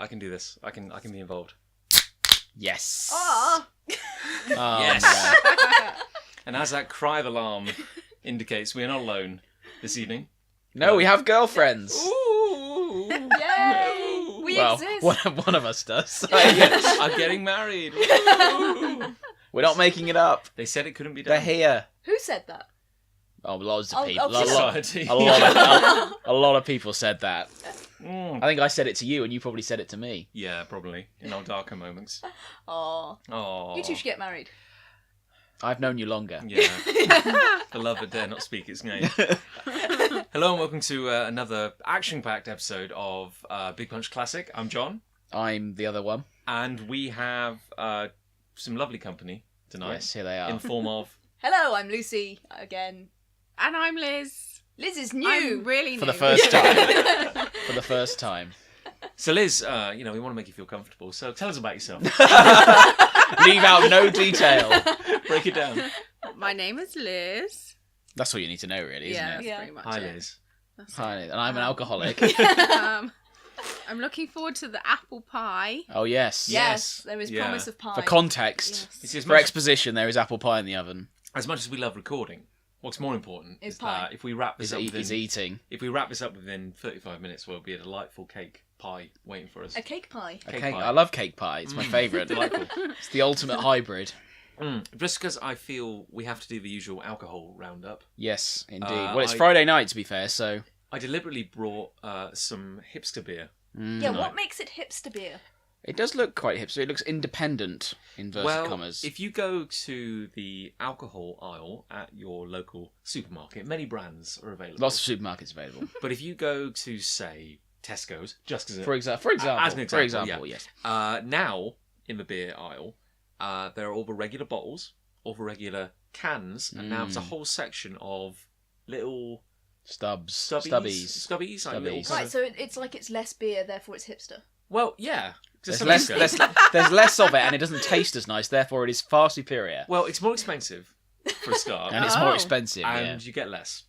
can do this. I can be involved. Yes. Ah. Yes. No. And as that cry of alarm indicates, we are not alone this evening. No, we have girlfriends. Ooh. Yay! We exist. One of us does. I'm getting married. Ooh. We're not making it up. They said it couldn't be They're done. here. Who said that? Oh, loads of Oh, people. oh, Society. A lot of people said that. I think I said it to you, and you probably said it to me. Yeah, probably. In our darker moments. Oh. Oh. You two should get married. I've known you longer. Yeah. The lover dare not speak its name. Hello and welcome to another action-packed episode of Big Punch Classic. I'm John. I'm the other one. And we have some lovely company tonight. Yes, here they are. In form of... Hello, I'm Lucy again. And I'm Liz. Liz is new. I'm really new. For the first time. For the first time. So Liz, we want to make you feel comfortable. So tell us about yourself. Leave out no detail. Break it down. My name is Liz. That's all you need to know, really, isn't Yeah, it? that's Yeah. pretty much Hi it. Liz. That's Hi, and I'm an alcoholic. I'm looking forward to the apple pie. Oh, yes. Yes, there is Yeah. promise of pie. For context, Yes. You see, as for much, exposition, there is apple pie in the oven. as much as we love recording, what's more important Is is pie. that if we wrap this up Is eating. if we wrap this up within 35 minutes, there'll be a delightful cake pie waiting for us. A cake pie. Cake Cake. pie. I love cake pie. It's my favourite. Delightful. It's the ultimate hybrid. Just because I feel we have to do the usual alcohol roundup, Yes, indeed. Well, It's I- Friday night, to be fair, so... I deliberately brought some hipster beer. Yeah, No. what makes it hipster beer? It does look quite hipster. It looks independent, inverted commas. If you go to the alcohol aisle at your local supermarket, many brands are available. Lots of supermarkets available. But if you go to, say, Tesco's, just as For example, as an example, yeah. yes. Now in the beer aisle, there are all the regular bottles, all the regular cans, and now there's a whole section of little Stubbies. Stubbies, like little Stubbies. kind Right, of- so it's like it's less beer, therefore it's hipster. Well, yeah. There's Just less, some less, there's less of it, and it doesn't taste as nice. Therefore, it is far superior, Well, it's more expensive for a start, and it's Oh. more expensive. and you get less.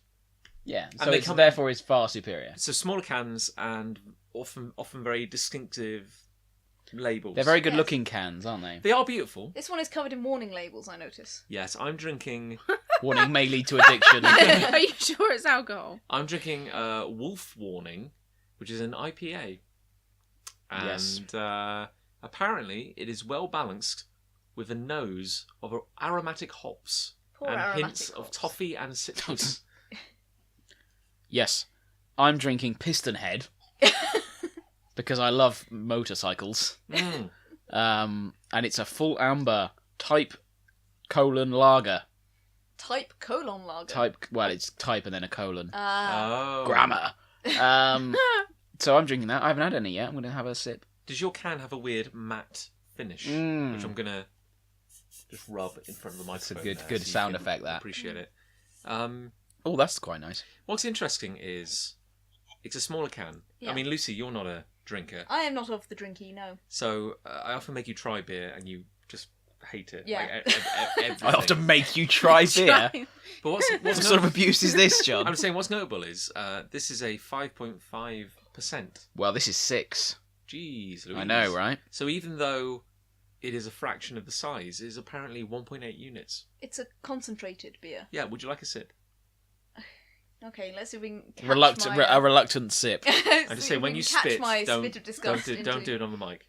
Yeah. and So they it's come- therefore it's far superior. So smaller cans and often very distinctive labels. They're very Yes. good-looking cans, aren't they? They are beautiful. This one is covered in warning labels, I notice. Yes, I'm drinking. Warning may lead to addiction. Are you sure it's alcohol? I'm drinking Wolf Warning, which is an IPA, and Yes. apparently it is well balanced with a nose of aromatic hops Poor and aromatic hints of hops. toffee and citrus. Yes, I'm drinking Piston Head because I love motorcycles. Mm. And it's a full amber type : lager. Type colon lager. Well, it's type and then a colon. Ah. Oh, Grammar. So I'm drinking that. I haven't had any yet. I'm going to have a sip. Does your can have a weird matte finish, Mm. which I'm gonna just rub in front of the microphone? good- there good so you sound can effect, that. Appreciate it. Oh, that's quite nice. What's interesting is it's a smaller can. Yeah. I mean, Lucy, you're not a drinker, I am not of the drinky, no. so I often make you try beer and you just hate it. Yeah. Like, everything. I often make you try beer. But what's What sort of abuse is this, John? I'm saying what's notable is this is a 5.5%. Well, this is 6. Jeez, Louise. I know, right? So even though it is a fraction of the size, it is apparently 1.8 units. It's a concentrated beer. Yeah, would you like a sip? Okay, let's see if we can catch Reluctant, my, a reluctant sip. I just say when you catch spit, my don't spit of disgust don't do it on the mic.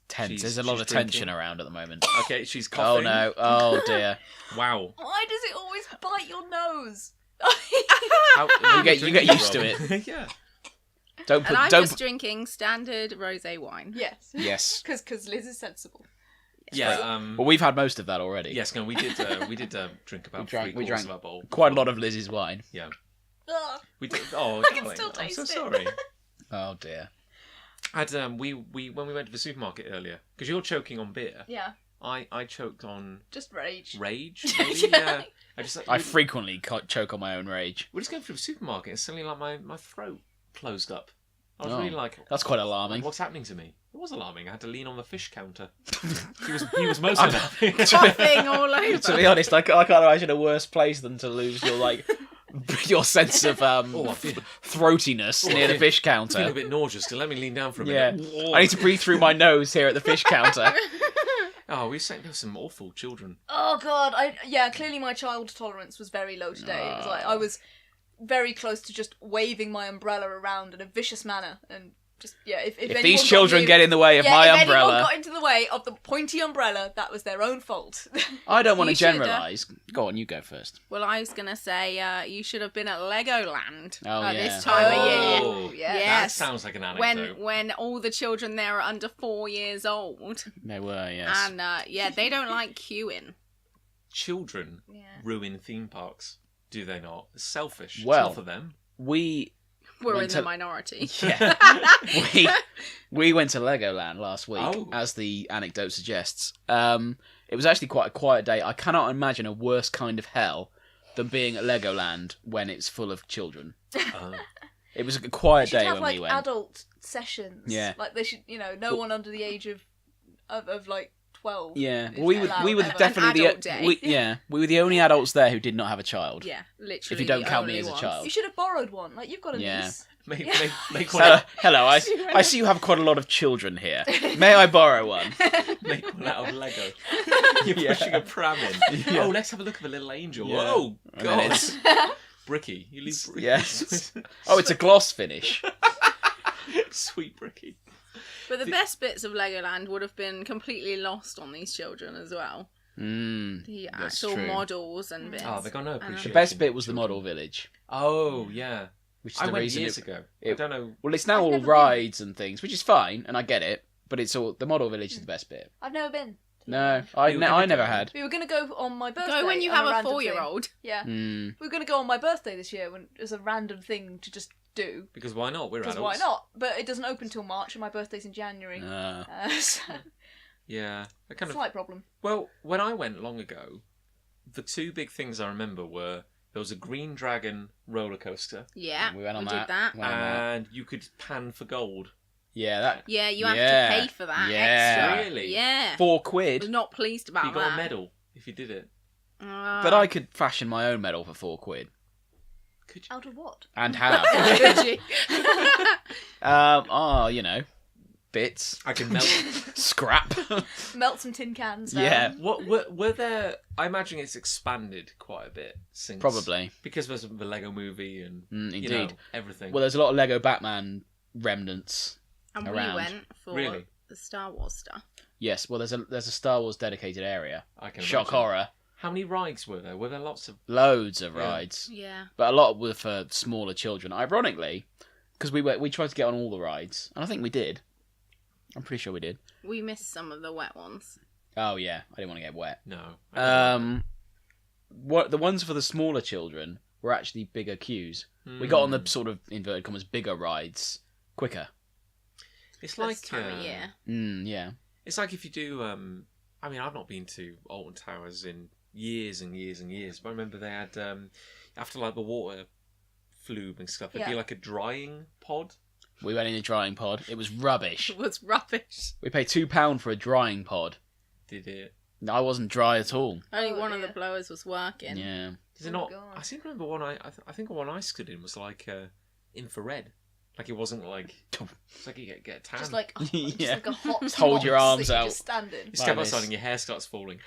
Tense. She's- There's a lot she's of tension drinking. around at the moment. Okay, she's Oh coughing. no! Oh dear! Wow. Why does it always bite your nose? How, You get used to it. Yeah. Don't And I'm don't. just drinking standard rosé wine. Yes. Yes. Because Liz is sensible. Yeah. Well, we've had most of that already. Yes. No, we did. Drink about We 3/4 drank of our bowl. quite a lot of Liz's wine. Yeah. Ugh. We did. Oh, I can darling, still I'm so taste it. sorry. Oh dear. Had we when we went to the supermarket earlier, because you're choking on beer. Yeah, I choked on just rage. rage. Maybe? Yeah. Yeah. I frequently choke on my own rage. We're just going through the supermarket and suddenly like my throat closed up. I was Oh, really like, That's quite alarming. what's happening to me? It was alarming. I had to lean on the fish counter. he was most unhappy. Coughing all over. To be honest, I can't imagine a worse place than to lose your your sense of I feel- throatiness near the fish I feel a counter. bit nauseous. Let me lean down for a Yeah, minute. Whoa. I need to breathe through my nose here at the fish counter. Oh, we sang there some awful children. Oh god, clearly my child tolerance was very low today. It was like I was very close to just waving my umbrella around in a vicious manner, and just if If anyone these got children near- get in the way of my if anyone umbrella, got into the way of the pointy umbrella, that was their own fault. I don't want to You should, generalise. Go on, you go first. Well, I was going to say you should have been at Legoland Oh, yeah. this time of year. Oh, yeah. That Yes. sounds like an anecdote. When all the children there are under 4 years old. They were, yes. And they don't like queuing. Children Yeah. ruin theme parks, do they not? It's selfish. Well- it's not for them. We We're Went in to- the minority. Yeah. we went to Legoland last week, Oh. as the anecdote suggests. It was actually quite a quiet day. I cannot imagine a worse kind of hell than being at Legoland when it's full of children. Oh. It was a quiet They should day have when like we went. adult sessions. Yeah. Like they should, no one under the age of like 12. Yeah, is well, we were allowed ever. definitely An adult day. we were the only adults there who did not have a child. Yeah, literally. If you don't the count me only as a ones. child. You should have borrowed one. Like you've got a Yeah. niece. Make Hello, I see you have quite a lot of children here. May I borrow one? Make one out of Lego. You're Yeah. pushing a pram in. Yeah. Oh, let's have a look at the little angel. Yeah. Oh, And then God. it's- Bricky. You leave Bricky. Yes. Oh, it's a gloss finish. Sweet Bricky. But the best bits of Legoland would have been completely lost on these children as well. The that's actual true. models and bits. Oh, they got no And, appreciation. The best bit was the model village, Oh, yeah. which is I the went reason years ago. I it- don't know. Well, it's now I've all never been. rides and things, which is fine, and I get it. But it's all the model village is the best bit. I've never been. No, I You were gonna never go. had. We were going to go on my birthday. Go when you on have a random 4-year-old. thing. Yeah. Mm. We were going to go on my birthday this year when as a random thing to just do. Because why not? We're Because adults. why not? But it doesn't open till March and my birthday's in January. So Yeah. I kind of... slight problem. Well, when I went long ago, the two big things I remember were there was a Green Dragon roller coaster Yeah, We went on did that. that. Went on that. and you could pan for gold. Yeah, that Yeah, you have Yeah. to pay for that Yeah. extra. Really? Yeah. £4. I was not pleased about You got that. a medal if you did it. But I could fashion my own medal for £4 Could you? Out of what? and have. Could you? Bits, I could melt. scrap. Melt some tin cans down. Yeah. What were there? I imagine it's expanded quite a bit since Probably. because there's the Lego Movie and Indeed. you know, everything. Well, there's a lot of Lego Batman remnants. And Around. we went for Really? the Star Wars stuff. Yes, well, there's a Star Wars dedicated area. I can Shock imagine. horror. How many rides were there? Were there lots of? Loads of Yeah. rides. Yeah. But a lot were for smaller children. Ironically, because we tried to get on all the rides, and I think we did. I'm pretty sure we did. We missed some of the wet ones. Oh yeah, I didn't want to get wet. No. What the ones for the smaller children were actually bigger queues. We got on the sort of inverted commas bigger rides quicker. It's This like time of year. Yeah. it's like if you do. I mean, I've not been to Alton Towers in years and years and years, but I remember they had after like the water flume and stuff. There'd be Yeah. like a drying pod. We went in a drying pod. It was rubbish. It was rubbish. We paid £2 for a drying pod. Did it? I wasn't dry at all. Only Oh, one of the dear. blowers was working. Yeah. Is it Oh, not? God. I seem to remember one. I think the one I stood in was like infrared. Like it wasn't like it's like you get a tan. Just like, Yeah. just like a hot Just hold your box arms that you out. Just stand in. you step Nice. outside and your hair starts falling.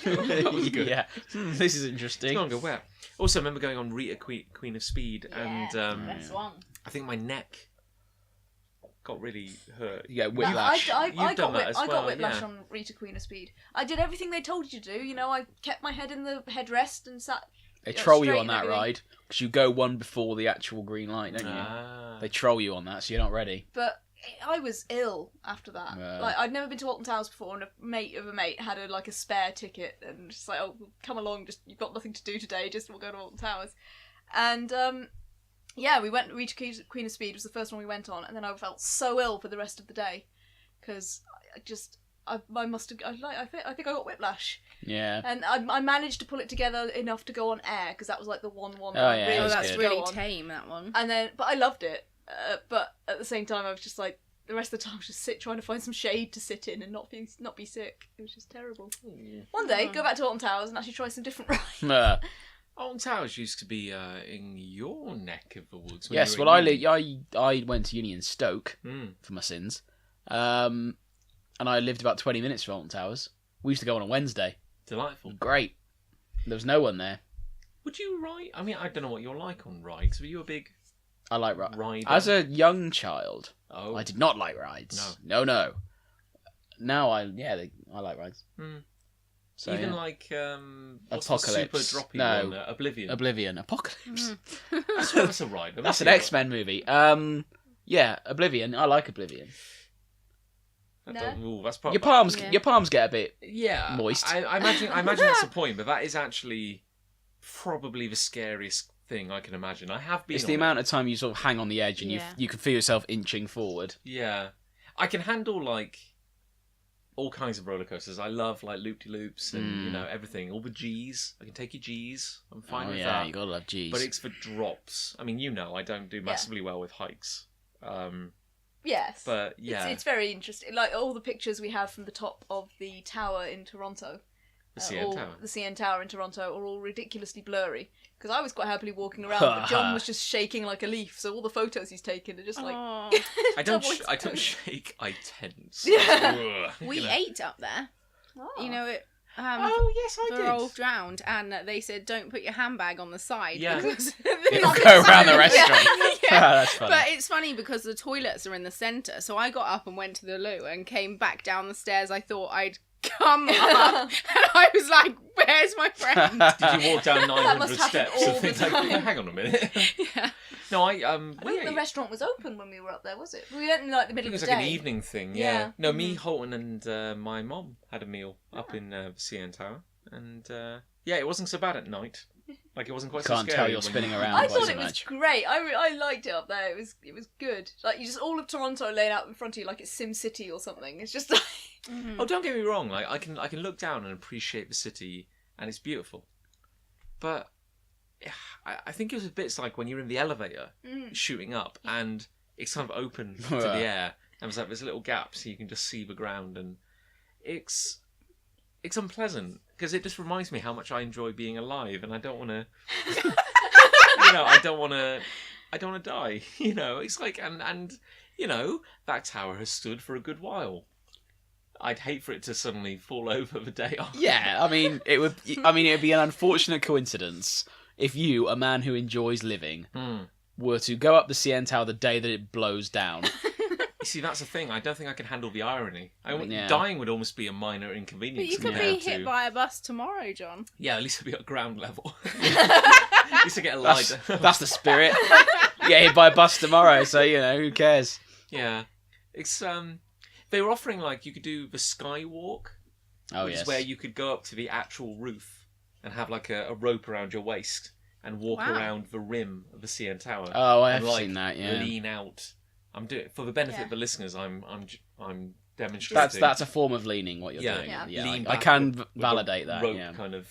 That was good. Yeah. This is It's interesting. not gonna wet. Also, I remember going on Rita Queen of Speed, and Best one. I think my neck got really hurt. You get No, whiplash. I You've got done that as I well, got whiplash yeah. on Rita Queen of Speed. I did everything they told you to do. You know, I kept my head in the headrest and sat. They troll you straight on and that everything. ride because you go one before the actual green light, don't you? Ah. They troll you on that, so you're not ready. But I was ill after that. Yeah. Like I'd never been to Alton Towers before, and a mate of a mate had a spare ticket, and just like, oh, come along, just you've got nothing to do today, just we'll go to Alton Towers, and yeah, we went. Rita Queen of Speed was the first one we went on, and then I felt so ill for the rest of the day because I must have. I think I got whiplash, Yeah. and I managed to pull it together enough to go on air because that was like the one. Oh, that I yeah, really Oh, that's that's good. wanted to really go on. tame, that one. And then, but I loved it. But at the same time, I was just like, the rest of the time, I was just trying to find some shade to sit in and not be sick. It was just terrible. One day, go back to Alton Towers and actually try some different rides. Alton Towers used to be in your neck of the woods. When Yes, you were well, at uni. I went to uni in Stoke Mm. for my sins, and I lived about 20 minutes from Alton Towers. We used to go on a Wednesday. Delightful. Great. There was no one there. Would you ride? I mean, I don't know what you're like on rides. Were you a big I like rider? As a young child, Oh. I did not like rides. No. Now I like rides. Mm. So, Even yeah. like what's Apocalypse. the super droppy No. one? Oblivion. Oblivion, Apocalypse. That's a ride. That's an X-Men movie. Yeah, Oblivion. I like Oblivion. That's part. Your palms get a bit moist. I imagine that's the point, but that is actually probably the scariest thing I can imagine. I have been. It's the amount of time you sort of hang on the edge and you can feel yourself inching forward. Yeah, I can handle like all kinds of roller coasters. I love like loop-de-loops and everything. All the G's. I can take your G's. I'm fine with that. You gotta love G's. But it's for drops. I mean, I don't do massively well with hikes. Yes. But yeah, it's very interesting. Like all the pictures we have from the top of the tower in Toronto. the CN Tower. The CN Tower in Toronto are all ridiculously blurry. Because I was quite happily walking around, but John was just shaking like a leaf. So all the photos he's taken are just like. I don't shake. I tense. Yeah. We ate up there. Oh. You know it. Yes, I for did. Old Drowned, and they said don't put your handbag on the side. Yeah. Because It'll go around the restaurant. Yeah. That's funny. But it's funny because the toilets are in the centre, so I got up and went to the loo and came back down the stairs. I thought I'd come up, and I was like, "Where's my friend?" Did you walk down 900 must happen steps all and the think like, time. hang on a minute? Yeah. No, I don't think the restaurant was open when we were up there, was it? We went in like the I middle think it was of like the an day. evening thing, Yeah. yeah. No, me, Holton, and my mom had a meal up in the CN Tower, and it wasn't so bad at night. Like it wasn't quite so Can't scary. tell you're when spinning you- around. I quite thought so it was much. great. I liked it up there. It was good. Like you just all of Toronto laid out in front of you like it's Sim City or something. It's just like Oh, don't get me wrong. Like I can look down and appreciate the city, and it's beautiful. But I think it was a bit like when you're in the elevator shooting up, and it's kind of open to the air, and there's a little gap so you can just see the ground, and it's unpleasant because it just reminds me how much I enjoy being alive, and I don't want to. I don't want to die. It's like and that tower has stood for a good while. I'd hate for it to suddenly fall over the day off. Yeah, I mean, it would be an unfortunate coincidence if you, a man who enjoys living, were to go up the CN Tower the day that it blows down. You see, that's the thing. I don't think I can handle the irony. Yeah. Dying would almost be a minor inconvenience. But you could be compared hit to... by a bus tomorrow, John. Yeah, at least it'd be at ground level. At least I get a lighter. That's the spirit. Get hit by a bus tomorrow, so who cares? Yeah, it's they were offering like you could do the skywalk, which is where you could go up to the actual roof and have like a rope around your waist and walk around the rim of the CN Tower. Oh, I have and, seen that. Yeah, lean out. I'm doing for the benefit of the listeners. I'm demonstrating. that's a form of leaning. What you're doing. Yeah. Yeah, Lean I back can with validate a that. rope Yeah. kind of.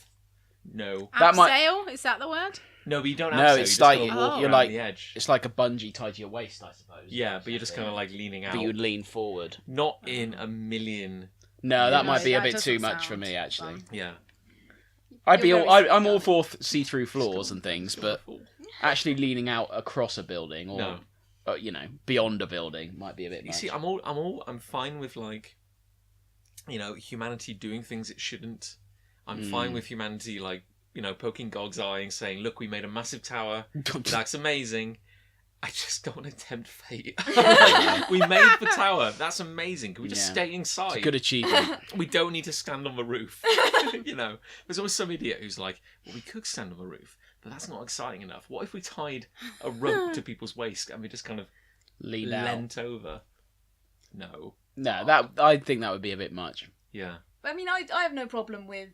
No. That might- Abseil, is that the word? No, but you don't No, have to. it's You just like- gotta walk you're around like- the edge. It's like a bungee tied to your waist, I suppose. Yeah, but you're just kind of like leaning out. But you'd lean forward. Not in a million. No, that No, might be a that bit doesn't too much for sound me, actually. fun. Yeah. You're very I'm all sweet, for see-through floors and things, but actually leaning out across a building or No. beyond a building might be a bit You much. see, I'm fine with like, humanity doing things it shouldn't. I'm fine with humanity like, poking Gog's eye and saying, "Look, we made a massive tower. That's amazing." I just don't want to tempt fate. We made the tower. That's amazing. Can we just Yeah. stay inside? It's a good achievement. We don't need to stand on the roof. There's always some idiot who's like, well, we could stand on the roof, but that's not exciting enough. What if we tied a rope to people's waist and we just kind of Lean out. leant over? No. No, I think that would be a bit much. Yeah. I mean, I have no problem with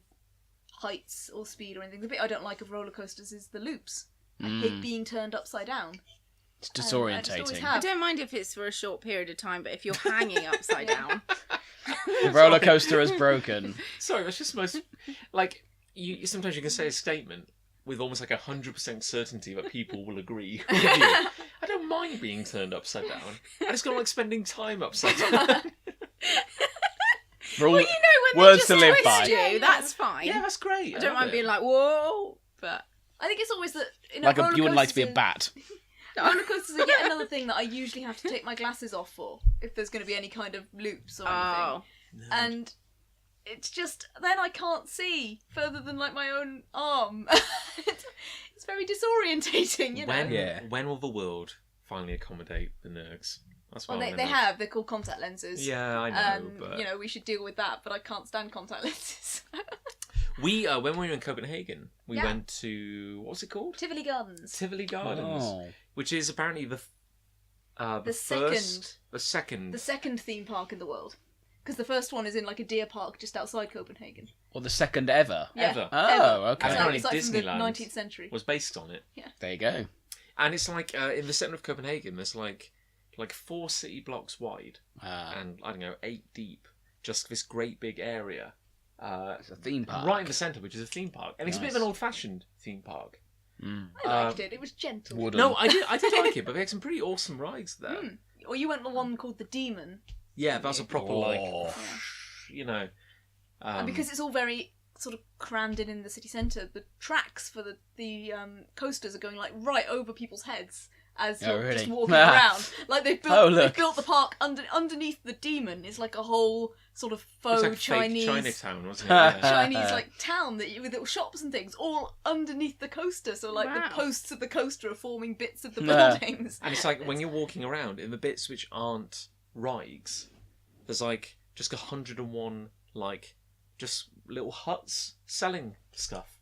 heights or speed or anything. The bit I don't like of roller coasters is the loops. I hate being turned upside down. It's I just disorientating. always I have. don't mind if it's for a short period of time, but if you're hanging upside down, The roller coaster has broken. Sorry, that's just the most like you. Sometimes you can say a statement with almost like 100% certainty that people will agree with you. I don't mind being turned upside down. I just don't like spending time upside down. For all well, when words they to just live twist by. you, that's fine. Yeah, that's great. I don't love mind it. being like, whoa, but I think it's always that Like you wouldn't like to be a bat. Roller coasters are yet another thing that I usually have to take my glasses off for if there's going to be any kind of loops or anything. Oh. And it's just then I can't see further than like my own arm. It's very disorientating, you know. When will the world finally accommodate the nerds? That's what Well, they have. They're called contact lenses. Yeah, I know. And but... you know, we should deal with that. But I can't stand contact lenses. We when we were in Copenhagen, we Yeah. went to what was it called? Tivoli Gardens. Tivoli Gardens, Oh. which is apparently the second theme park in the world. Because the first one is in like a deer park just outside Copenhagen. Or the second ever. Yeah, ever. Oh, ever. okay. And apparently It's like from the Disneyland 19th century. was based on it. There you go. And it's like in the centre of Copenhagen, there's like 4 city blocks wide and I don't know 8 deep. Just this great big area. It's a theme park. Right in the centre, which is a theme park, and it's a bit of an old-fashioned theme park. I liked it. It was gentle. Wooden. No, I did like it, but they had some pretty awesome rides there. Or you went the one called the Demon. Yeah, that was a proper you know. And because it's all very sort of crammed in the city centre, the tracks for the coasters are going like right over people's heads as you're really? just walking around. Like they've built the park underneath the Demon is like a whole sort of faux it was like Chinese fake Chinatown, wasn't it? Yeah. Chinese like town with little shops and things all underneath the coaster. So like Wow. the posts of the coaster are forming bits of the buildings. And it's like when you're walking around in the bits which aren't rides, there's like just 101 like just little huts selling stuff.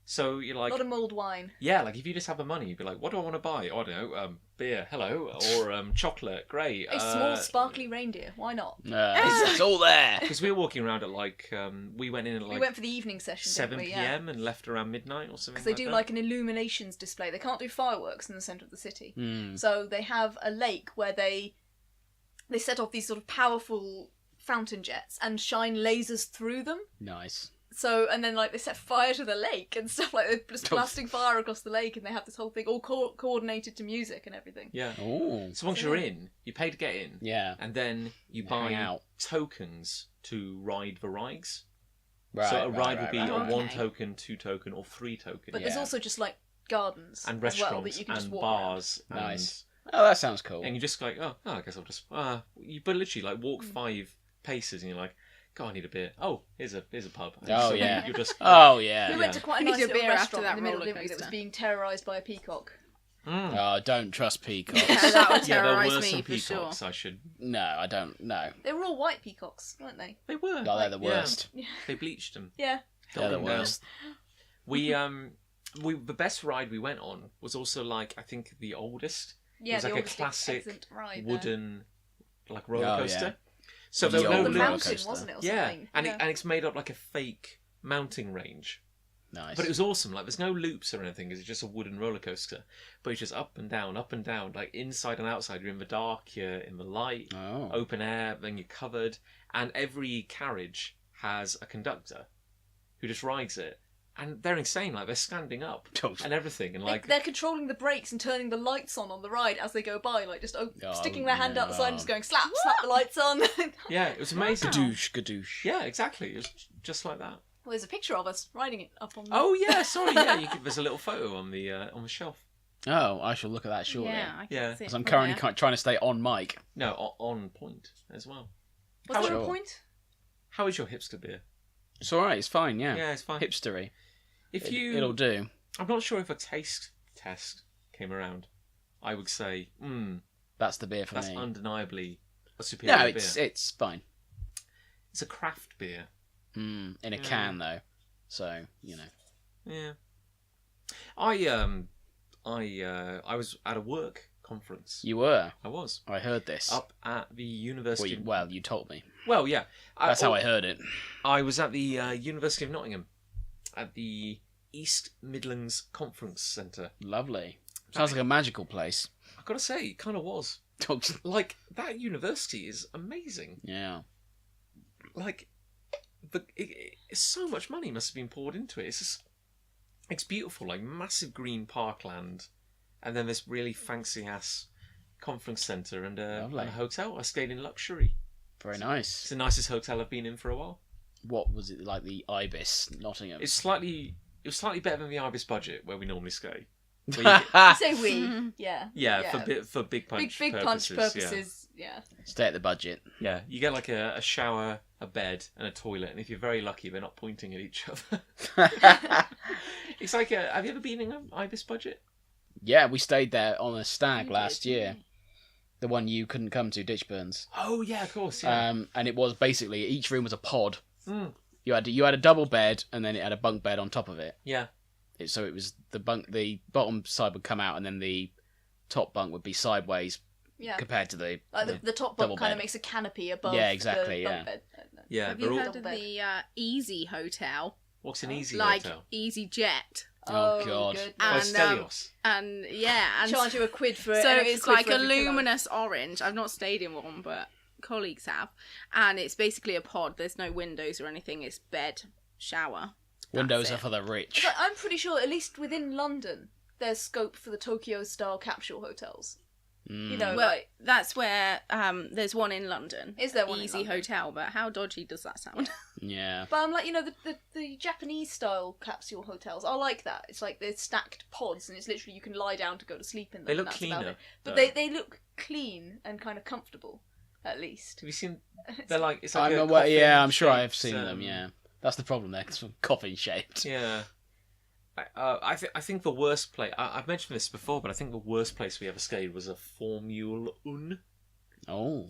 So you're like, A lot of mulled wine. yeah, like if you just have the money, you'd be like, what do I want to buy? Oh, I don't know, beer, hello, or chocolate, great. A small sparkly reindeer. Why not? It's all there. Because we were walking around at like we went in at like We went for the evening session, 7 didn't we? p.m. and left around midnight or something. Because they do that. like an illuminations display. They can't do fireworks in the centre of the city. Mm. So they have a lake where they set off these sort of powerful fountain jets and shine lasers through them. Nice. So, and then like they set fire to the lake and stuff like they're just blasting fire across the lake, and they have this whole thing all coordinated to music and everything. Yeah. Oh. So once you're in, you pay to get in. Yeah. And then you Hang buy out. tokens to ride the rides. Right. So a ride would be a right. 1 Okay. token, 2 token, or 3 token. But there's also just like gardens and as well restaurants that you can just and walk bars. Nice. Oh, that sounds cool. And you just like, oh, I guess I'll just. You but literally like walk 5 paces, and you're like, God, I need a beer. Oh, here's a pub. And Oh, so yeah. You're just. Oh, around. yeah. We went to quite a You need nice your little beer after restaurant that in the middle, roller didn't we? That was coaster. being terrorised by a peacock. Oh, don't trust peacocks. Yeah, that would Yeah, there terrorise were me some for sure. peacocks. I should. No, I don't. No. They were all white peacocks, weren't they? They were. No, they're the Yeah. worst. They bleached them. Yeah. They're the Held them down. worst. We the best ride we went on was also like I think the oldest. Yeah, was the like a oldest classic excellent ride there. wooden like roller Oh, coaster. yeah. So The there were old no the roller loops. mountain, coaster. wasn't it? Or Yeah, something? and it's made up like a fake mounting range. Nice. But it was awesome. Like there's no loops or anything. It's just a wooden roller coaster. But it's just up and down, like inside and outside. You're in the dark. You're in the light. Oh. Open air. Then you're covered. And every carriage has a conductor who just rides it. And they're insane. Like they're standing up and everything. And like they're controlling the brakes and turning the lights on the ride as they go by, like just sticking their hand out the no. side and just going slap the lights on. yeah, it was amazing. Gadoosh. Yeah, exactly. It was just like that. Well, there's a picture of us riding it up on. Oh yeah, sorry. Yeah, there's a little photo on the shelf. Oh, I shall look at that shortly. Yeah, I can Yeah. see it Because I'm from currently there. trying to stay on mic. No, on point as well. Was there Sure. a point? How is your hipster beer? It's alright, it's fine, yeah. Yeah, it's fine. Hipstery. If you, It'll do. I'm not sure if a taste test came around. I would say, That's the beer for that's me. undeniably a superior No, beer. it's fine. It's a craft beer. In a can, though. So, you know. Yeah. I was at a work conference. You were. I was I heard this. up at the University. Well, you told me. Well, yeah. That's how I heard it. I was at the University of Nottingham, at the East Midlands Conference Centre. Lovely. Sounds like a magical place. I've got to say, it kind of was. Like, that university is amazing. Yeah. Like, so much money must have been poured into it. It's beautiful, like massive green parkland, and then this really fancy-ass conference centre and a hotel. I stayed in luxury. Very It's nice. the nicest hotel I've been in for a while. What was it like? The Ibis, Nottingham. It's slightly It was slightly better than the Ibis budget where we normally stay. Say we, yeah. For big punch big punch purposes, yeah. Stay at the budget. Yeah, you get like a shower, a bed, and a toilet, and if you're very lucky, they're not pointing at each other. It's like, have you ever been in an Ibis budget? Yeah, we stayed there on a stag You last did, year. didn't you? The one you couldn't come to, Ditchburns. Oh yeah, of course. Yeah. And it was basically each room was a pod. Mm. You had a double bed, and then it had a bunk bed on top of it. Yeah. So it was the bottom side would come out, and then the top bunk would be sideways Yeah. compared to the Like the top double bunk kind bed. of makes a canopy above exactly, the bunk bed. Yeah. Have they're you all... heard of the Easy Hotel? What's an easy Like hotel? Easy Jet. Oh, God. Goodness. By And, Stelios. And yeah, and Charge you a quid for it. so an extra it's quid like for a every pillow. luminous orange. I've not stayed in one, but colleagues have. And it's basically a pod. There's no windows or anything. It's bed, shower. windows That's are for the rich. But I'm pretty sure, at least within London, there's scope for the Tokyo-style capsule hotels. You know, Well, like, that's where there's one in London. Is there one in Easy London? Hotel, but how dodgy does that sound? Yeah. but I'm like, you know, the Japanese-style capsule hotels are like that. It's like they're stacked pods, and it's literally you can lie down to go to sleep in them. They look and that's about cleaner, it. But though. they look clean and kind of comfortable, at least. Have you seen? They're like it's like I'm a aware, yeah, I'm sure coffin I've seen shaped, them. Yeah, that's the problem there. It's coffin shaped. Yeah. I think the worst place... I've mentioned this before, but I think the worst place we ever stayed was a Formule 1. Oh,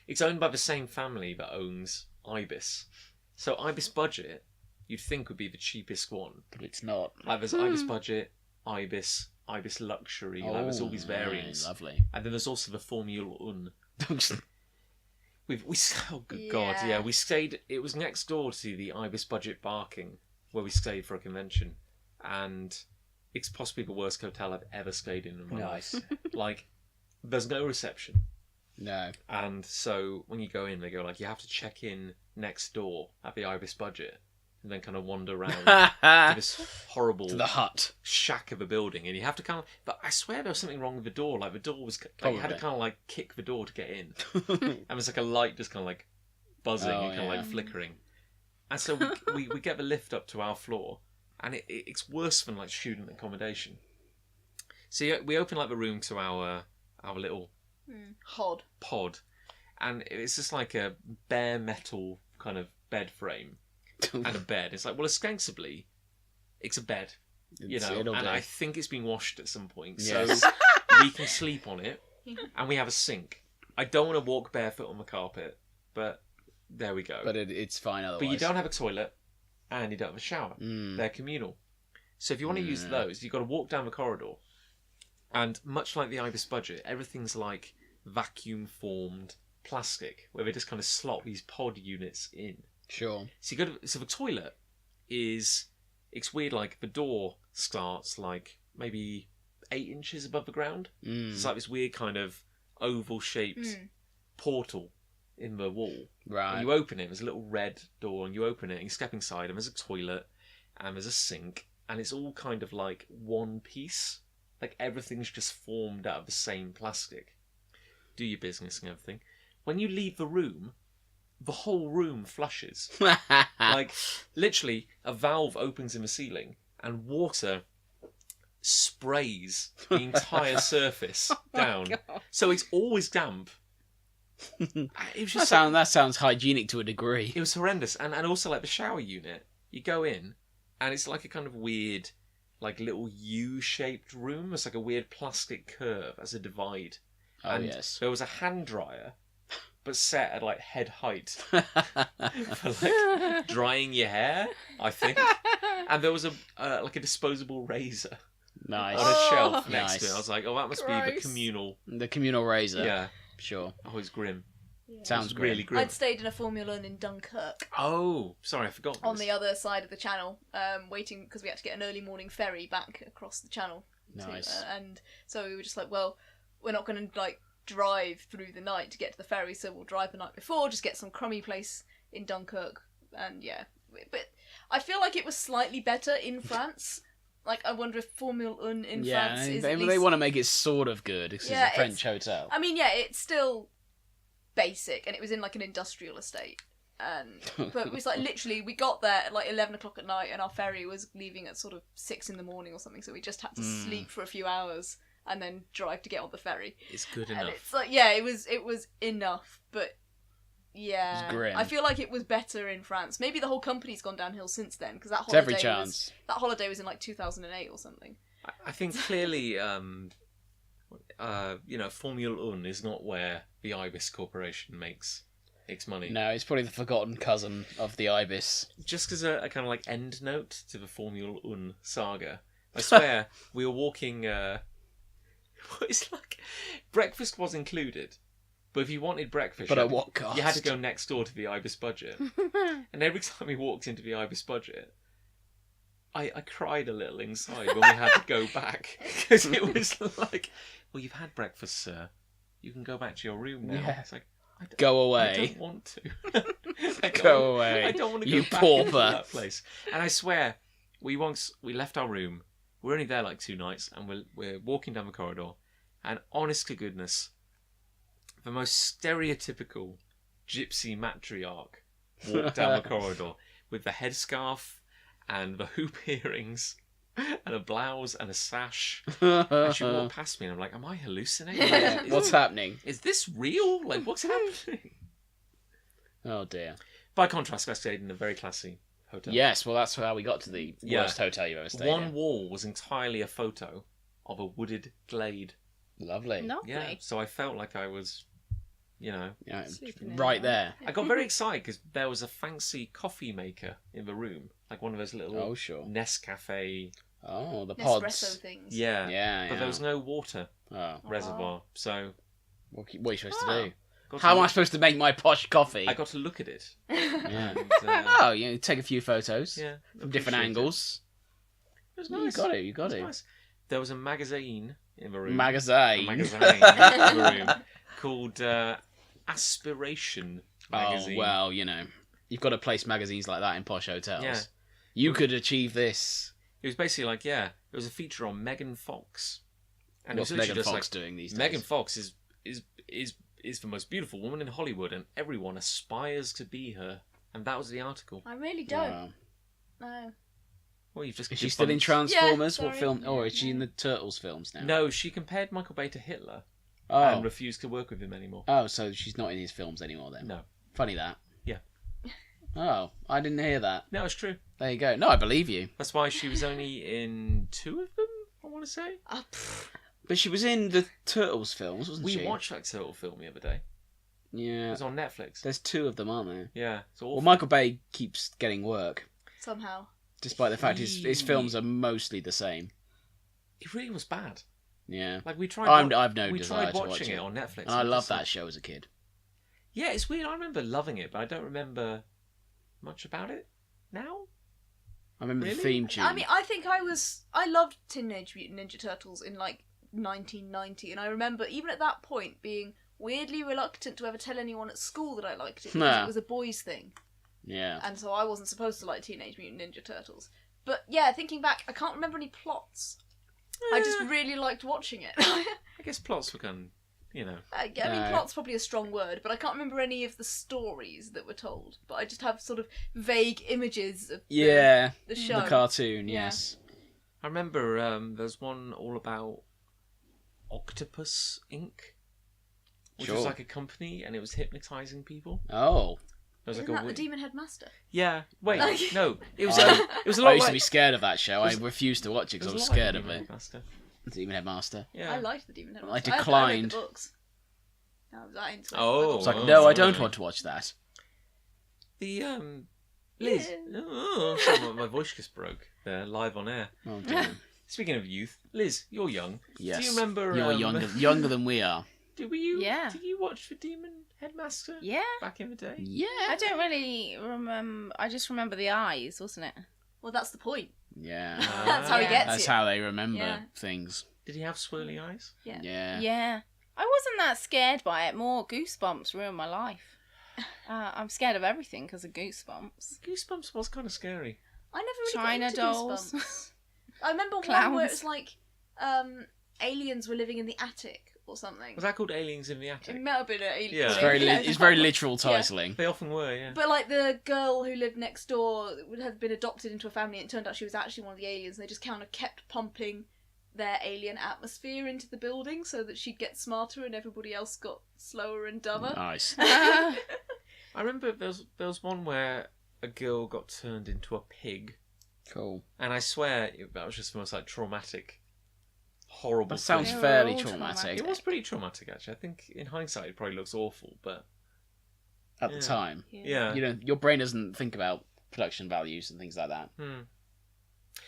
It's owned by the same family that owns Ibis. So Ibis Budget, you'd think would be the cheapest one. but it's not. Like there's Ibis Budget, Ibis Luxury, like there's all these variants. Lovely. And then there's also the Formula 1. Oh good god, yeah, we stayed. It was next door to the Ibis Budget Barking, where we stayed for a convention, and it's possibly the worst hotel I've ever stayed in my Nice. life. Like, there's no reception, No. and so when you go in, they go like you have to check in next door at the Ibis Budget, and then kind of wander around to this horrible To the hut. shack of a building, and you have to kind of. But I swear there was something wrong with the door. Like the door was, like, you had to Probably. kind of like kick the door to get in, and there's like a light just kind of like buzzing Oh, and kind of yeah. like flickering. And so we get the lift up to our floor, and it's worse than like student accommodation. So we open like the room to our little Hod. pod, and it's just like a bare metal kind of bed frame and a bed. It's like, well, ostensibly, it's a bed. You know, It'll and do. I think it's been washed at some point, Yes. so we can sleep on it, and we have a sink. I don't want to walk barefoot on the carpet, but there we go. But it's fine otherwise. But you don't have a toilet, and you don't have a shower. Mm. They're communal. So if you want to use those, you've got to walk down the corridor, and much like the Ibis Budget, everything's like vacuum-formed plastic, where they just kind of slot these pod units in. Sure. So you go to, so the toilet it's weird, like the door starts like maybe 8 inches above the ground. Mm. It's like this weird kind of oval shaped portal in the wall. Right. And you open it, there's a little red door, and you open it and you step inside, and there's a toilet and there's a sink, and it's all kind of like one piece. Like everything's just formed out of the same plastic. Do your business and everything. When you leave the room, the whole room flushes. Like, literally, a valve opens in the ceiling and water sprays the entire surface down. God. So it's always damp. It was just that sounds hygienic to a degree. it was horrendous. And also, like, the shower unit, you go in, and it's like a kind of weird, like, little U-shaped room. It's like a weird plastic curve as a divide. Oh, And yes. there was a hand dryer, but set at, like, head height for, like, drying your hair, I think. And there was like a disposable razor Nice. on a shelf next Nice. to it. I was like, oh, that must be the Gross. communal. The communal razor. Yeah. Sure. Oh, it's grim. Sounds It's great. really grim. I'd stayed in a Formula 1 in Dunkirk Oh, sorry, I forgot. on this. the other side of the channel, waiting because we had to get an early morning ferry back across the channel. Nice. And so we were just like, well, we're not going to like drive through the night to get to the ferry, so we'll drive the night before, just get some crummy place in Dunkirk. And yeah, but I feel like it was slightly better in France. Like, I wonder if Formula 1 in France is they at least... want to make it sort of good. It's Yeah, a French hotel. I mean, yeah, it's still basic, and it was in like an industrial estate. But it was like literally we got there at like 11 o'clock at night, and our ferry was leaving at sort of 6 in the morning or something. So we just had to sleep for a few hours and then drive to get on the ferry. It's good And enough. it's like it was enough, but yeah, It's grim. I feel like it was better in France. Maybe the whole company's gone downhill since then because that It's every holiday chance. was in like 2008 or something. I think clearly, Formula 1 is not where the Ibis Corporation makes its money. No, it's probably the forgotten cousin of the Ibis. Just as a kind of like end note to the Formula 1 saga, I swear we were walking. It's like breakfast was included, but if you wanted breakfast, But at what cost? you had to go next door to the Ibis budget. And every time we walked into the Ibis budget, I cried a little inside when we had to go back because it was like, well, you've had breakfast, sir. You can go back to your room now. Yeah. It's like, Go I away. don't want to. Go away. I don't want to You go back pauper. into that place. And I swear, we left our room. We're only there like 2 nights, and we're walking down the corridor. And honest to goodness, the most stereotypical gypsy matriarch walked down the corridor with the headscarf and the hoop earrings and a blouse and a sash. And she walked past me, and I'm like, am I hallucinating? Yeah, what's happening? Is this real? Like, what's happening? Oh dear. By contrast, I stayed in a very classy hotel. Yes, well, that's how we got to the Yeah. worst hotel you've ever stayed One in. wall was entirely a photo of a wooded glade. Lovely. Lovely. Yeah, so I felt like I was, Yeah, Sleeping in right there. there. I got very excited because there was a fancy coffee maker in the room, like one of those little Oh, sure. Nescafe. Oh, the Nespresso pods. things. Yeah, Yeah, but yeah. there was no water Oh, reservoir, so what are you supposed Oh. to do? got How to am I supposed to make my posh coffee? I got to look at it. Yeah. And, Oh, take a few photos yeah, from different appreciate angles. It was You nice. got it. You It got was it. nice. There was a magazine in the room. A Magazine. magazine in the room called Aspiration magazine. Oh well, you've got to place magazines like that in posh hotels. Yeah. You could achieve this. It was basically like, it was a feature on Megan Fox. And What's it was literally Megan just Fox like, doing these days? Megan Fox is the most beautiful woman in Hollywood, and everyone aspires to be her. And that was the article. I really don't. Wow. No. Well, you've just Is she still in debunked- Transformers? Yeah, What sorry. film? Or is she Yeah. in the Turtles films now? No, she compared Michael Bay to Hitler Oh. and refused to work with him anymore. Oh, so she's not in his films anymore then? No. Funny that. Yeah. Oh, I didn't hear that. No, it's true. There you go. No, I believe you. That's why she was only in 2 of them, I want to say. But she was in the Turtles films, wasn't We she? watched that turtle film the other day. It Yeah. was on Netflix. There's 2 of them, aren't there? Yeah, it's awful. Well, Michael Bay keeps getting work, Somehow. despite the fact his films are mostly the same. It really was bad. Yeah. Like we tried. I've no we desire tried to watch watching it. it on Netflix, And I love just that like- show as a kid. Yeah, it's weird. I remember loving it, but I don't remember much about it now. I remember the Really? theme tune. I mean, I loved Teenage Mutant Ninja Turtles in like 1990, and I remember even at that point being weirdly reluctant to ever tell anyone at school that I liked it because Nah. it was a boys' thing, yeah. and so I wasn't supposed to like Teenage Mutant Ninja Turtles. But yeah, thinking back, I can't remember any plots. I just really liked watching it. I guess plots were kind of, I mean, No. plot's probably a strong word, but I can't remember any of the stories that were told. But I just have sort of vague images of Yeah. the show. The cartoon, Yeah. yes. I remember there's one all about Octopus Inc., which was Sure. like a company, and it was hypnotizing people. Oh. There was Isn't like that a the Demon Headmaster? Yeah, wait, Like- no, it was I- it was a lot I used like to be scared of that show. I was- refused to watch it it because I was was a lot like scared the of Demon it. Headmaster. Demon Headmaster. Yeah, I liked the Demon Headmaster. I I read declined. the books. I was that into it. Oh. It's like, Oh, no, I don't sorry. want to watch that. The Liz. Yeah. Oh, sorry, my voice just broke there live on air. Oh, dear. Speaking of youth, Liz, you're young. Yes. Do you remember? You're younger than we are. Did you? Yeah. Did you watch the Demon Headmaster? Yeah. Back in the day. Yeah. I don't really remember. I just remember the eyes, wasn't it? Well, that's the point. Yeah. That's how he Yeah. gets That's you. how they remember Yeah. things. Did he have swirly eyes? Yeah. Yeah. Yeah. I wasn't that scared by it. More Goosebumps ruined my life. I'm scared of everything because of Goosebumps. Goosebumps was kind of scary. I never really China got into dolls. Goosebumps. I remember one Clowns. where it was like aliens were living in the attic or something. Was that called Aliens in the Attic? It might have been an alien. Yeah. It's very literal titling. They often were, yeah. But like the girl who lived next door would have been adopted into a family, and it turned out she was actually one of the aliens. And they just kind of kept pumping their alien atmosphere into the building so that she'd get smarter and everybody else got slower and dumber. Nice. I remember there was one where a girl got turned into a pig, Cool. and I swear that was just the most like traumatic, horrible. That sounds thing. They were fairly all traumatic It was pretty traumatic, actually. I think in hindsight it probably looks awful, but at the Yeah. time. yeah. You know, your brain doesn't think about production values and things like that.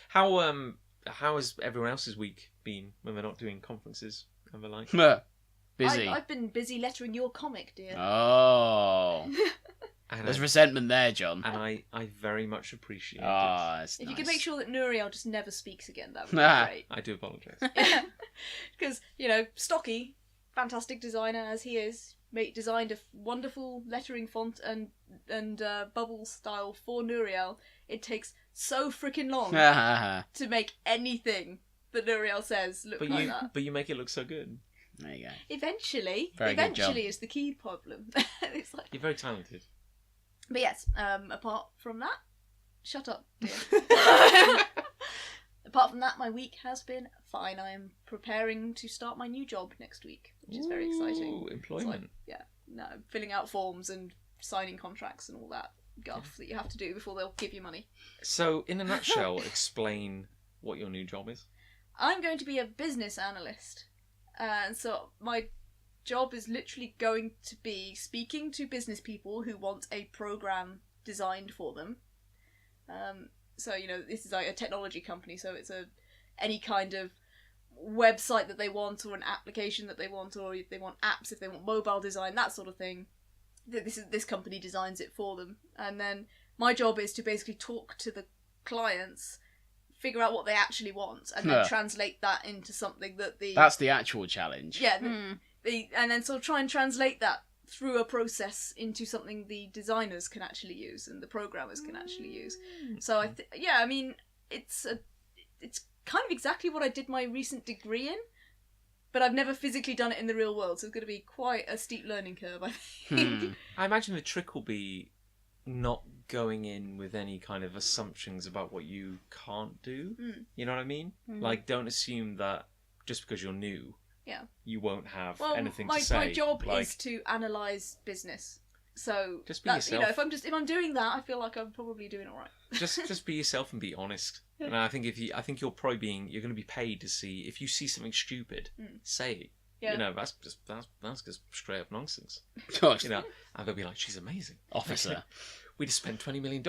How has everyone else's week been when they're not doing conferences and the like? Busy. I've been busy lettering your comic, dear. Oh. And There's resentment there, John. and I very much appreciate it. It's If nice. you could make sure that Nuriel just never speaks again, that would be Ah. great. I do apologise. Because, Stocky, fantastic designer as he is, designed a wonderful lettering font and bubble style for Nuriel. It takes so freaking long to make anything that Nuriel says look like that. But you make it look so good. There you go. Eventually Very good job. is the key problem. It's like, You're very talented. but yes, apart from that, shut up, dear. Apart from that, my week has been fine. I am preparing to start my new job next week, which is very exciting. Ooh, It's employment. filling out forms and signing contracts and all that guff that you have to do before they'll give you money. So, in a nutshell, explain what your new job is. I'm going to be a business analyst, and so my job is literally going to be speaking to business people who want a program designed for them. So this is like a technology company, so it's any kind of website that they want, or an application that they want, or if they want apps, if they want mobile design, that sort of thing. This company designs it for them, and then my job is to basically talk to the clients, figure out what they actually want, and then translate that into something that That's the actual challenge. yeah, and then sort of try and translate that through a process into something the designers can actually use and the programmers can actually use. So it's kind of exactly what I did my recent degree in, but I've never physically done it in the real world, so it's going to be quite a steep learning curve, I think. I imagine the trick will be not going in with any kind of assumptions about what you can't do. You know what I mean? Like, don't assume that just because you're new, you won't have anything to say. My job like, is to analyse business. So just be yourself. If I'm doing that, I feel like I'm probably doing all right. just be yourself and be honest. And I think you're going to be paid to see if you see something stupid, say it. Yeah. That's just straight up nonsense. Gosh. And they'll be like, she's amazing, Officer. We just spent $20 million.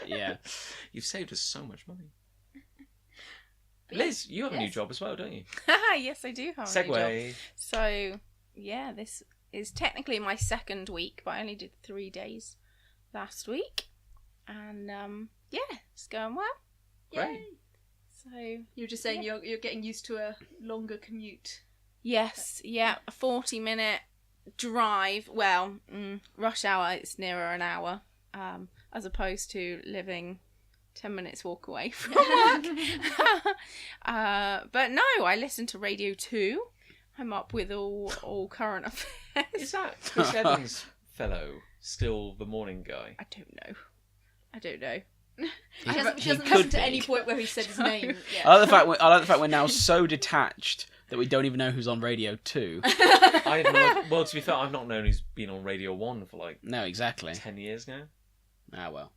Yeah. You've saved us so much money. But Liz, you have a new job as well, don't you? Yes, I do have a new job. Segue. So, yeah, this is technically my second week, but I only did 3 days last week. And, it's going well. Great. So, You're just saying you're getting used to a longer commute. yes, a 40-minute drive. Well, rush hour, it's nearer an hour, as opposed to living 10 minutes walk away from work. But no, I listen to Radio 2. I'm up with all current affairs. Is that Chris Evans fellow still the morning guy? I don't know. She hasn't He listened could to be. any point where he said his name yet. I like the fact we're now so detached that we don't even know who's on Radio 2. Well, to be fair, I've not known who's been on Radio 1 for like No, exactly. 10 years now. Ah, well.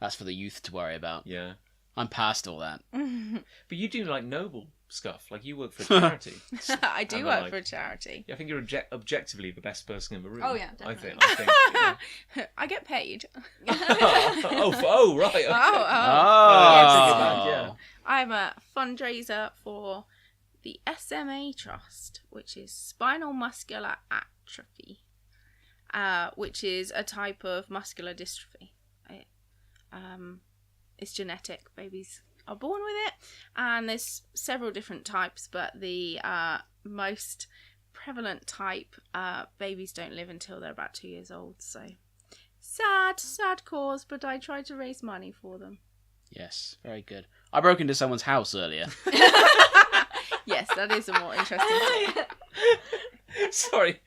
That's for the youth to worry about. Yeah. I'm past all that. But you do like noble stuff. Like you work for a charity. I do And work like- for a charity. Yeah, I think you're objectively the best person in the room. Oh, yeah, I definitely. think. Yeah. I get paid. Right. Okay. Oh. Yeah, take it back, yeah. I'm a fundraiser for the SMA Trust, which is spinal muscular atrophy, which is a type of muscular dystrophy. It's genetic. Babies are born with it, and there's several different types, but the most prevalent type, babies don't live until they're about 2 years old. So sad cause, but I try to raise money for them. Yes, very good. I broke into someone's house earlier. Yes, that is a more interesting thing. Sorry.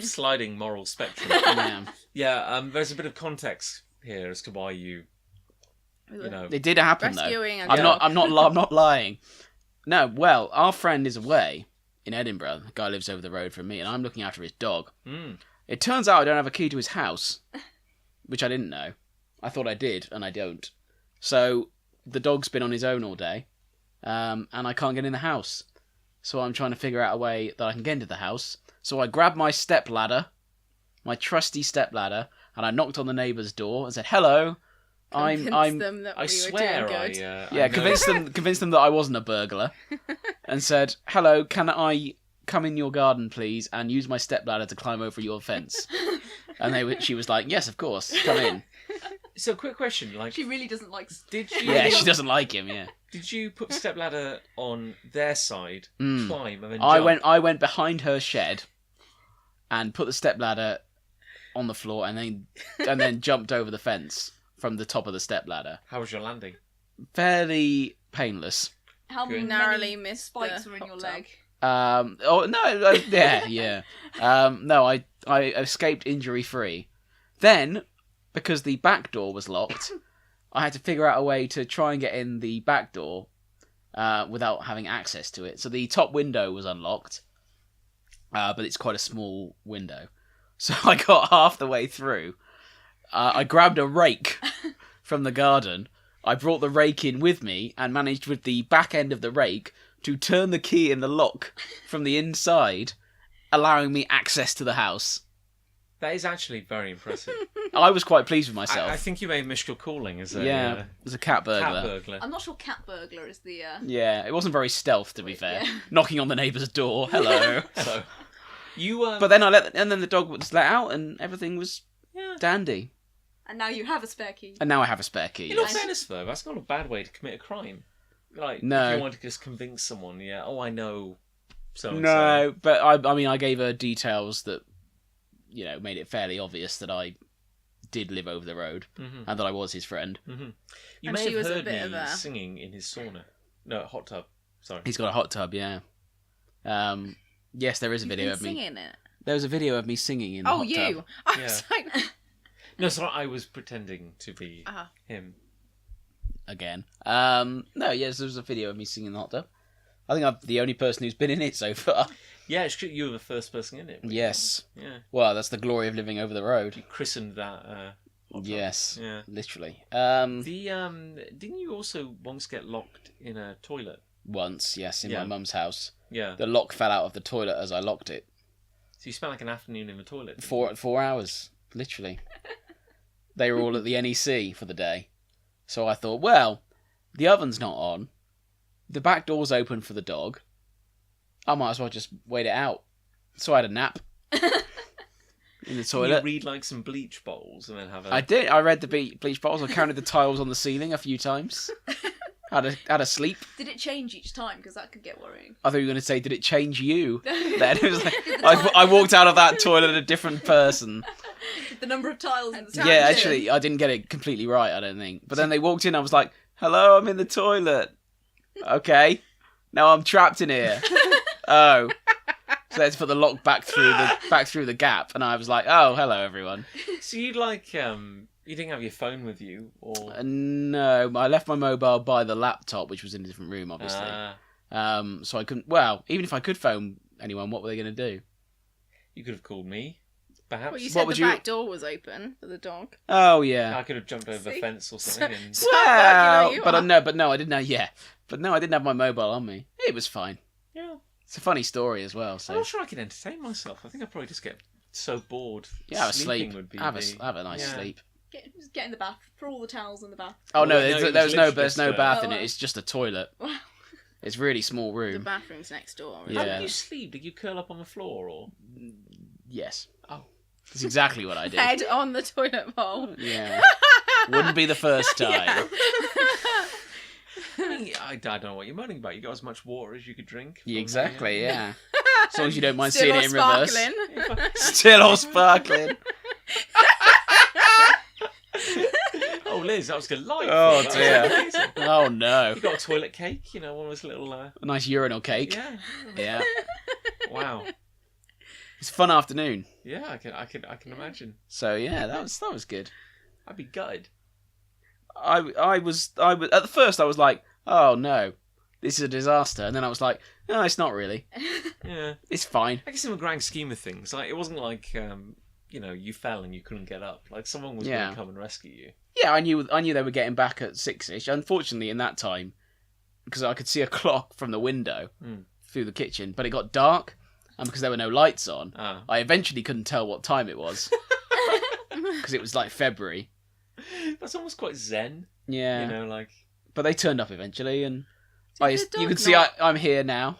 Sliding moral spectrum. Yeah, there's a bit of context here as to why you know. It did happen though. Rescuing a I'm dog. not lying. No, well, our friend is away in Edinburgh. The guy lives over the road from me, and I'm looking after his dog. It turns out I don't have a key to his house, which I didn't know. I thought I did, and I don't. So the dog's been on his own all day, and I can't get in the house. So I'm trying to figure out a way that I can get into the house. So I grabbed my stepladder, my trusty stepladder, and I knocked on the neighbour's door and said, "Hello, Convinced them that I we swear were doing good. I know. convinced them that I wasn't a burglar, and said, "Hello, can I come in your garden, please, and use my stepladder to climb over your fence?" And she was like, "Yes, of course, come in." So, quick question: like, She really doesn't like. did you? Yeah, she doesn't like him. Yeah, Did you put the stepladder on their side, climb, and then I jump? I went behind her shed, and put the stepladder on the floor, and then jumped over the fence from the top of the stepladder. How was your landing? Fairly painless. How Good. Narrowly many missed spikes the were in your hot leg? Oh no, yeah. No, I escaped injury free. Then, because the back door was locked, I had to figure out a way to try and get in the back door without having access to it. So the top window was unlocked, but it's quite a small window. So I got half the way through. I grabbed a rake from the garden. I brought the rake in with me and managed with the back end of the rake to turn the key in the lock from the inside, allowing me access to the house. That is actually very impressive. I was quite pleased with myself. I think you may have missed your calling as a As a cat burglar. cat burglar. I'm not sure cat burglar is the. Yeah, it wasn't very stealth, to be fair. Yeah. Knocking on the neighbour's door. Hello. Hello. You But then and then the dog was let out, and everything was dandy. And now you have a spare key. And now I have a spare key. in all yes. fairness, though, that's not a bad way to commit a crime. Like, No. if you want to just convince someone, I know so-and-so. No, but I mean, I gave her details that, made it fairly obvious that I did live over the road and that I was his friend. You And may she have was a heard bit me of a- singing in his sauna. No, hot tub. Sorry. He's got a hot tub, yeah. Yes, there is a You've video been of me. singing it. There was a video of me singing in the Oh, hot you! tub. I was like, No, sorry, I was pretending to be Ah. him. Again. No, yes, there was a video of me singing in the hot tub. I think I'm the only person who's been in it so far. Yeah, it's true. You were the first person in it. weren't you? Yes. Yeah. Well, that's the glory of living over the road. You christened that. Hot tub. Yes. Yeah. Literally. Didn't you also once get locked in a toilet? Once, yes, in Yeah. my mum's house. Yeah. The lock fell out of the toilet as I locked it. So you spent like an afternoon in the toilet. 4 hours, literally. They were all at the NEC for the day. So I thought, well, the oven's not on. The back door's open for the dog. I might as well just wait it out. So I had a nap in the You toilet. read like some bleach bowls and then have a. I did. I read the bleach bottles. I counted the tiles on the ceiling a few times. Had a sleep. Did it change each time? Because that could get worrying. I thought you were going to say, did it change you? Did Then it was like, I walked out of that toilet a different person. the number of tiles in the Yeah, Yeah, toilet- actually, I didn't get it completely right, I don't think. But then they walked in, I was like, hello, I'm in the toilet. Okay. Now I'm trapped in here. Oh. So let's put the lock back through the gap, and I was like, oh, hello, everyone. So you like you didn't have your phone with you, or No, I left my mobile by the laptop, which was in a different room, obviously. So I couldn't, well, even if I could phone anyone, what were they going to do? you could have called me, perhaps. well, you What said would the you- back door was open for the dog. Oh, yeah. I could have jumped over the See? fence or something. And... So bad, you know you are. But no, I didn't know, yeah. But no, I didn't have my mobile on me. It was fine. Yeah. It's a funny story as well, I'm so. not sure I can entertain myself. I think I'd probably just get so bored. Yeah, have a Sleeping sleep. would be Have the... a nice yeah. sleep. Just get in the bath. Throw all the towels in the bath. Oh Well, no, no, there's it was no literally there's no just, bath in Oh, it. It's just a toilet. It's a really small The room. bathroom's next door. Yeah. How did you sleep? Did you curl up on the floor or? Yes, Oh, that's exactly what I did. Head on the toilet bowl. Yeah, wouldn't be the first time. I don't know what you're moaning about. You got as much water as you could drink. Yeah, from exactly. Yeah, as long as you don't mind Still seeing all it in reverse. sparkling. Still all sparkling. Oh, Liz, that was delightful. Oh, That was dear. amazing. Oh no! You got a toilet cake, one of those little. A nice urinal cake. Yeah. Yeah. Wow. It's a fun afternoon. Yeah, I can imagine. So yeah, that was good. I'd be gutted. I was at first I was like, oh no, this is a disaster, and then I was like, no, it's not really. Yeah. It's fine. I guess in the grand scheme of things, like it wasn't like you fell and you couldn't get up. Like someone was going Yeah. to come and rescue you. Yeah, I knew they were getting back at 6ish. Unfortunately, in that time, because I could see a clock from the window through the kitchen, but it got dark, and because there were no lights on, I eventually couldn't tell what time it was because it was like February. That's almost quite zen. Yeah, Like. but they turned up eventually, and Did the you dog can see not- I'm here now.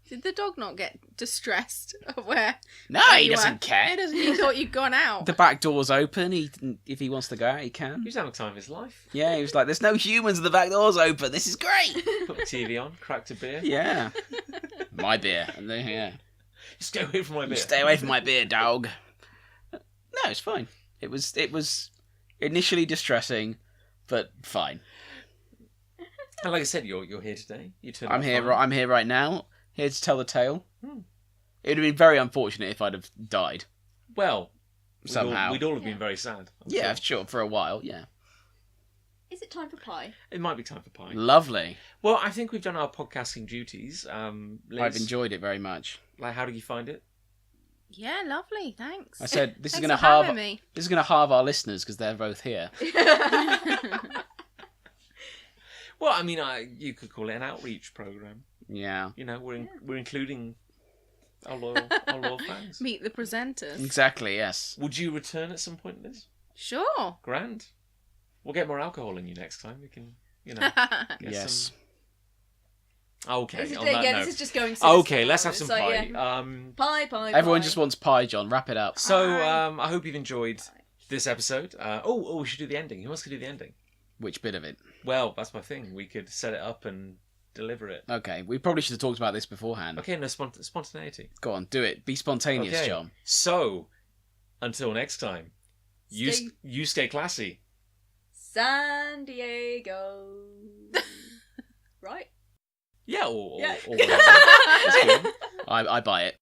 Did the dog not get distressed of where No, he you were? doesn't care. Doesn't he thought you'd gone out? The back door's open. If he wants to go out, he can. He was having the time of his life. Yeah, he was like, "There's no humans, and the back door's open. This is great." Put the TV on, cracked a beer. Yeah, my beer. And then, yeah, Stay away from my beer. stay away from my beer, dog. No, it's fine. It was initially distressing, but fine. And like I said, you're here today. You turned. I'm out here. fine. I'm here right now. Here to tell the tale. It would have been very unfortunate if I'd have died. Well, Somehow. we'd all have been very sad. I'm Yeah, sure. sure. For a while, yeah. Is it time for pie? It might be time for pie. Lovely. Well, I think we've done our podcasting duties. Liz, I've enjoyed it very much. Like, how did you find it? Yeah, lovely. Thanks. I said this is Thanks going to for halve. having me. This is going to halve our listeners because they're both here. Well, I mean, you could call it an outreach program. Yeah. We're including our loyal fans. Meet the presenters. Exactly. Yes. Would you return at some point, Liz? Sure. Grand. We'll get more alcohol in you next time. We can, get Yes. some. Okay. This is, On that yeah, note. this is just going. sinister Okay, let's now. have some It's pie. like, yeah. Pie. Everyone pie. just wants pie, John. Wrap it up. So, Pie. I hope you've enjoyed this episode. We should do the ending. Who wants to do the ending? Which bit of it? Well, that's my thing. We could set it up and deliver it. Okay. We probably should have talked about this beforehand. Okay, no spontaneity. Go on. Do it. Be spontaneous, Okay. John. So, until next time, Stay- you stay classy. San Diego. Right? Yeah, or Yeah. whatever. That's good. I buy it.